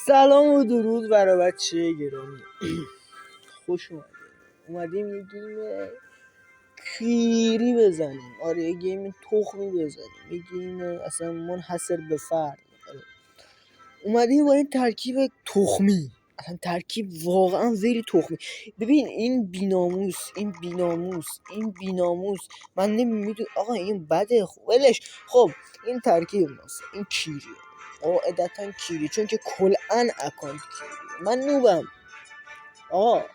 سلام و درود برای بچه گرامی. خوش اومدیم یه گیم کیری بزنیم. آره یه گیم تخمی بزنیم، یه گیم اصلا منحصر به فرد. اومدیم با این ترکیب تخمی، اصلا ترکیب واقعا ویری تخمی. ببین این بیناموس من نمیدونم آقا این بده ولش. خب این ترکیب ماست، این کیریه قاعدتا کیری، چون که کلان اکانت کیری. من نوبم آقا،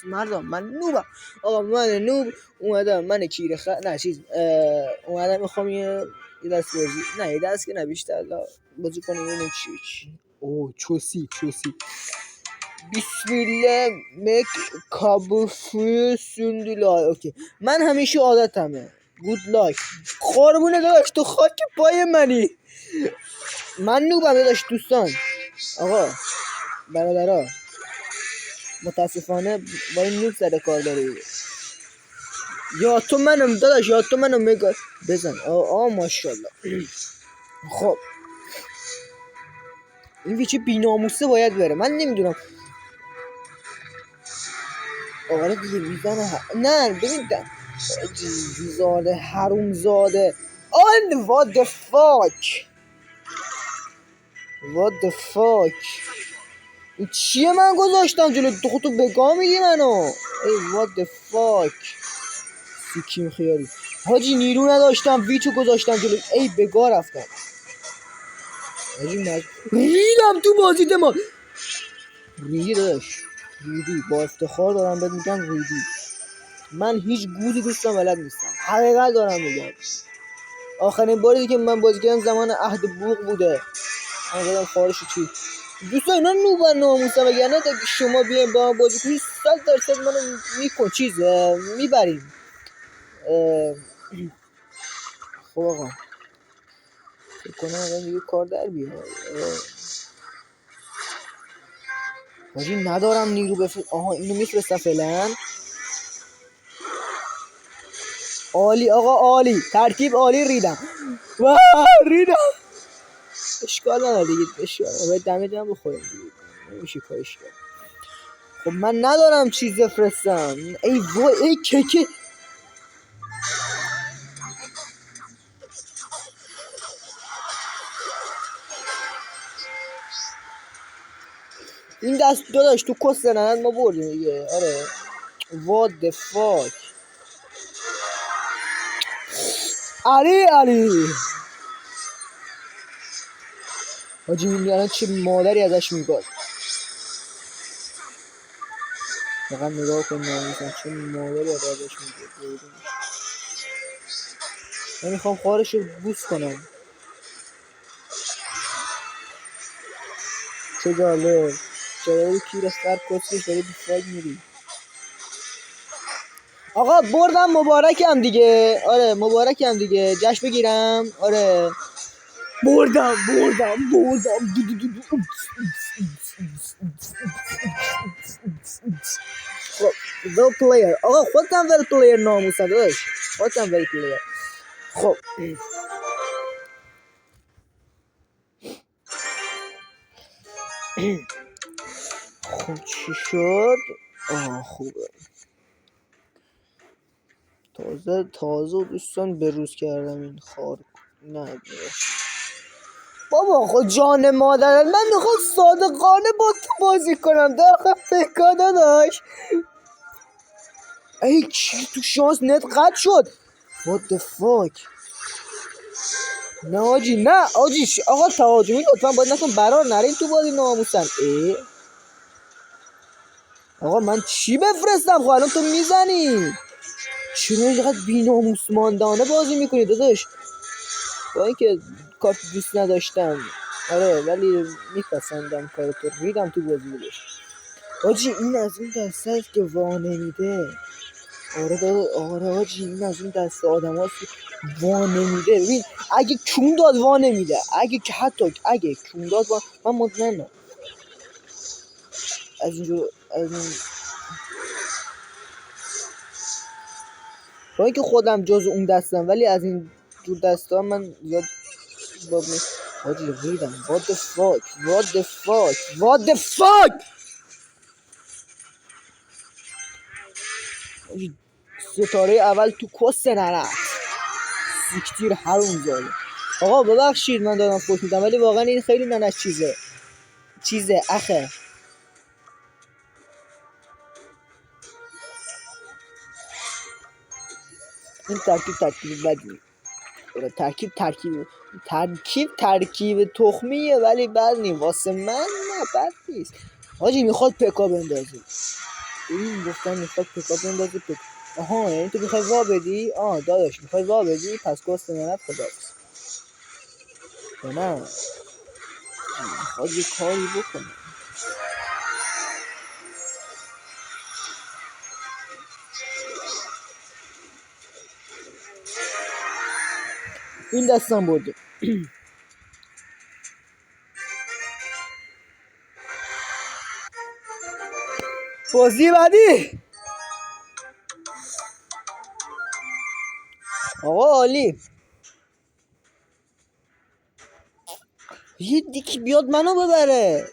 مردم من نوبم آقا، من نوب اومدم، من کیره نه چیز اومدم میخوام یه دست بازی، نه یه دست که نه بیشتر بازی کنیم. اینو چی اوه چوسی بسم الله مک کابوفی سندولای. اوکی من همیشه عادتمه گود لایک خارمونه داشت تو خاک پای منی. من نوبم داشت دوستان. آقا برادرها متاسفانه با این نوب سر کار داری. یا تو منم داداش، یا تو منم میگه بزن. ماشاءالله. خب این ویچه بیناموسه باید بره. من نمیدونم آره دیگه میزنه نه ببین زاده حروم زاده. آن what the fuck این چیه من گذاشتم جلو تو بگاه میگی منو. ای what the fuck سیکیم خیاری حاجی، نیرو نداشتم ویچو گذاشتم جلو، ای بگاه رفتم حاجی. ریدم تو بازی دما ریدی داداش، ریدی با افتخار دارم بهت میگم ریدی. من هیچ گوزی دوستم بلد نیستم، حقیقت دارم میگم. آخرین باری که من بازی کردم زمان عهد بوق بوده. من زدم خارشو چی دوستان اینا نوبن ناموسم، وگرنه شما بیاین با من بازی کنید 100% منو میکن میبریم. خب آقا فکر کنم الان دیگه کار در بیاد. حاجی ندارم نیرو آها اینو میفرستم فعلا. عالی آقا عالی، ترکیب عالی. ریدم اشکال نداره دیگه، اشکال نداره دمه هم بخوریم دیگه، نمیشه کارش کرد. خب من ندارم چیز بفرستم. ای وای ای ککه این دست داداش تو کست نند ما بردیم دیگه. آره what the fuck علی حاجی این الان چه مادری ازش میگاد. فقط نگاه کن ناموسن چه مادری ازش میگاد. من میخوام خارش رو بوس کنم. چه جالب جالب کیر سر کسیش داری بیفاید میری. آقا بردم مبارکم دیگه. آره مبارکم دیگه، جشن بگیرم. آره بردم ویل پلیر. آقا خودتم ویل پلیر ناموسم داشت، خودتم ویل پلیر. خب خب چی شد؟ خوبه. تازه دوستان بروز کردم این خار. نه بابا خود جان مادر من میخوام صادقانه با تو بازی کنم. داخل فکاده داشت ای چی تو شانس نت قد شد. what the fuck نه آجی نه آجی آقا تهاجمی لطفا باید نکن برار نرین تو بازی ناموسن. آقا من چی بفرستم؟ خب الان تو میزنی چرا اینقدر بیناموس ماندانه بازی میکنی داداش؟ با اینکه کارت دوست نداشتم آره ولی میپسندم کارتو. ریدم تو بازی داداش. آجی این از این دسته است که وا نمیده. آره آجی این از این دسته آدم هاست که وا نمیده. ببین اگه کون داد وا نمیده، اگه کون داد من مطمئنم از اینجور از این. با اینکه خودم جز اون دستم ولی از این جور دسته ها من زیاد باب نیست. حاجی ریدم. what the fuck what the fuck what the fuck حاجی ستاره اول تو کس نرفت. سیکتیر حروم زاده. آقا ببخشید من دارم فوت میدم ولی واقعا این خیلی ننش چیزه اخه. این ترکیب بدی. ترکیب تخمیه ولی بد نیم واسه من. نه بد نیست. حاجی میخواد پکا بندازه. این گفتن میخواد پکا بندازه. آها یعنی تو میخوای وا بدی؟ داداش میخوای وا بدی؟ پس کست نرد خداست. نه میخواد یه کاری بکنه. این دستم برده. بازی بعدی آقا عالی. یه دیکی بیاد منو ببره.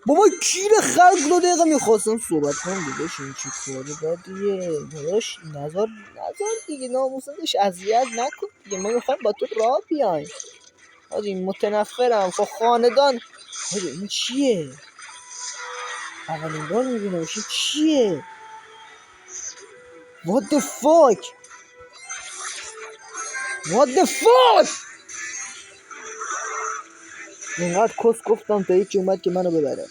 بابا کیر خلق 2 دقیقه میخواستم صحبت کنم داداش. این چی کاره بدیه داداش. نظر دیگه ناموسن داشت اذیت نکن دیگه. ما میخوایم با تو راه بیایم. حاجی متنفرم خب خاندان. حاجی این چیه؟ اولین بار میبینم. این چیه؟ what the fuck what the fuck. اینقدر کس گفتم تا یکی اومد که منو ببره.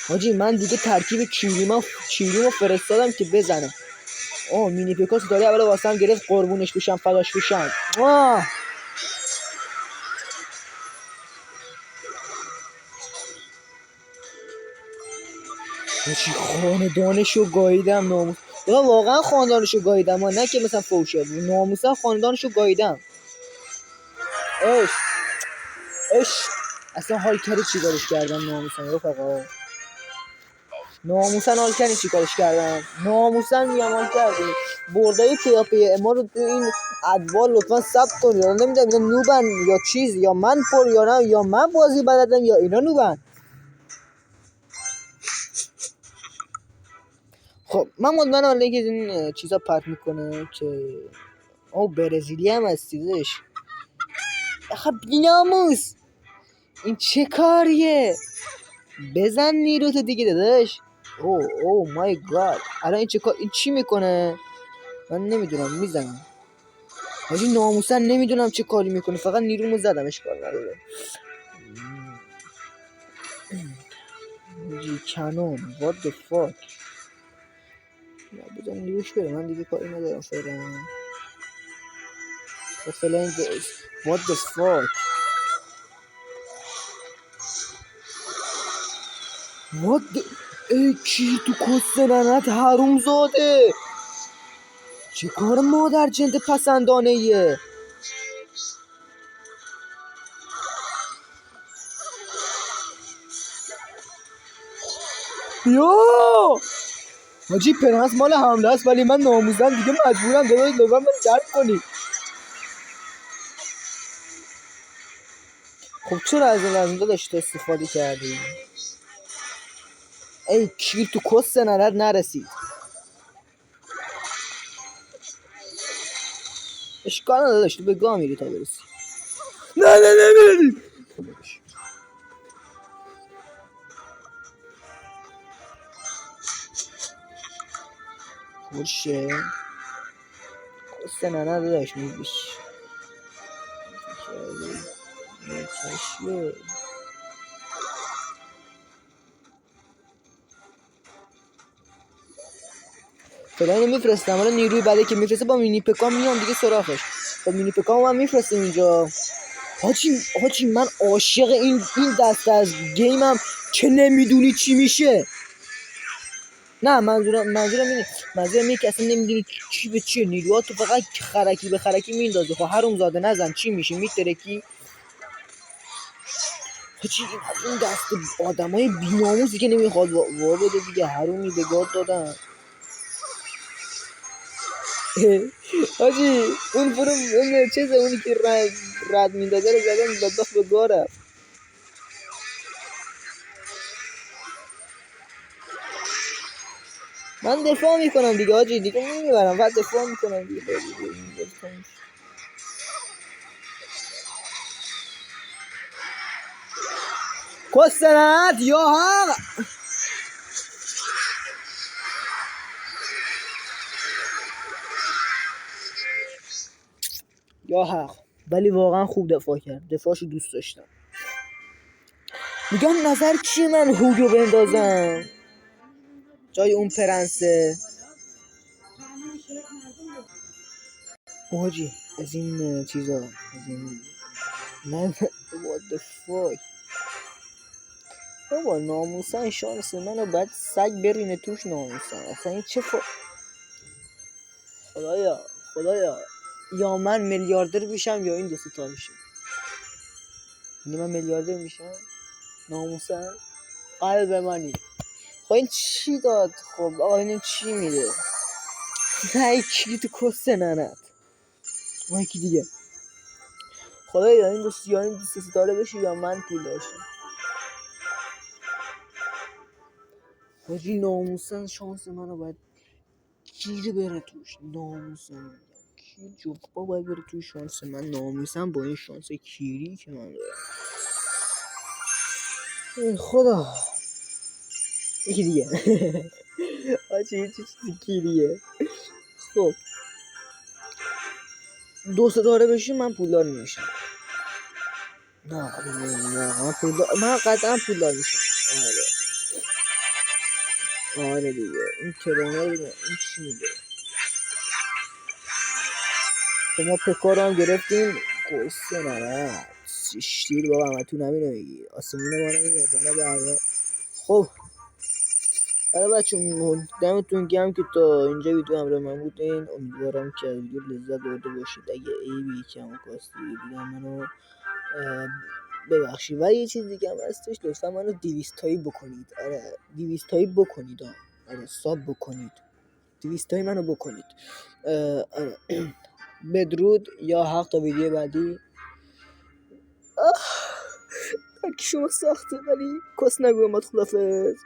حاجی من دیگه ترکیب کیریمو فرستادم که بزنه. مینی پیکاس داره اول واسم گرفت. قربونش بشم فداش بشم. حاجی خاندانشو گاییدم ناموس. واقعا خاندانشو گاییدم. نه که مثلا فوشه بود. ناموسا خاندانشو گاییدم. اش اصلا حال کردی چیکارش کردم. ناموسن رفقا. ناموسن حال کردی چیکارش کردم. ناموسن میام حال کردی. بردای پیاپی ما رو تو این ادوار لطفا ثبت کنید. نمیدونم اینا نوبن یا چیز یا من پر یا نه یا من بازی بلدم یا اینا نوبن. خب من مطمئنم الان که این چیزا پرت میکنه که برزیلی هم هستیدش. آخه بیناموس این چه کاریه؟ بزن نیرو تو دیگه داداش. او مای گاد. الان این چی میکنه؟ من نمیدونم. میزنم حاجی ناموسن نمیدونم چه کاری میکنه. فقط نیرومو زدم اشکال نداره. حاجی کنون what the fuck. بزن نیروش بره. من دیگه کاری ندارم فعلا what the fuck what the ای کی تو کست ننت حروم زاده. چه کار مادر جنده پسندانه ایه. یا حاجی پرنس مال حمله است ولی من ناموزم دیگه مجبورم داداش لبم درک کنی. خب چرا از این داداش استفاده کردی؟ ای کیر تو کست ننت نرسید. اشکال نداشت تو به گاه میری تا برسی. نه نمیری. خوشه کست ننت داشت میبیش چشیه. فعلا اینو میفرستم. حالا نیروی بعدی که میفرسته با مینی پکام میام دیگه سراغش. خب مینی پکام هم میفرستیم اینجا. حاجی من عاشق این دسته از گیمم که نمیدونی چی میشه. نه منظورم اینه که اصلا نمیدونی چی به چیه. نیروها تو فقط خرکی به خرکی میندازه. خب حروم زاده نزن چی میشه میترکی. حاجی این دست آدمای بی‌ناموسی که نمیخواد وا بده دیگه. حرومی به گاد دادن. حاجی اون چیزه اونی که رد میداده رو زدن بدبخت به گاره. من دفاع میکنم دیگه حاجی، دیگه نمیبرم بعد دفاع میکنم دیگه. کسنت یا حق یا حق، ولی واقعا خوب دفاع کرد، دفاعشو دوست داشتم. میگم نظر چیه من هوگو بندازم جای اون پرنسه؟ حاجی از این چیزا، از این نه what the fuck بابا، ناموسن شانس منو بعد سگ برینه توش ناموسن. اصلا این چه خدایا یا من میلیاردر بشم یا این دو تا میشه. یعنی من میلیاردر میشم ناموسن قلب منی. خب این چی داد؟ خب آقا این چی میده؟ نه کی تو کسته ننت ما یکی دیگه. خدایا این دو ستاره بشه یا من پول داشتم. حاجی ناموسن شانس منو باید گیر بره توش ناموسن. کی جوکبا باید بره توش شانس من ناموسن با این شانس کیری که من دارم. ای خدا یکی دیگه. حاجی یه چیزی کیریه. خب 2 ستاره بشی من پولدار میشم. نه من قطعا پولدار میشم. آره دیگه این کرونا دیگه این چی میده؟ ما پکار هم گرفتیم قصه نرد شیر بابا همتون همینو میگی آسمونه ما نمیگه بنا برمه. خب برای بچه دمتون گرم که تا اینجا ویدیو همراه من بودین. امیدوارم که ویدیو لذت برده باشید. اگه عیبی کم و کاستی دیدم منو ببخشید. ولی یه چیز دیگه هم هستش، لطفا منو 200 تایی بکنید. آره 200 تایی بکنید. آره ساب بکنید، 200 تایی منو بکنید. آره. بدرود یا حق تا ویدیو بعدی. شما ساخته ولی کس نگویم. خدافظ.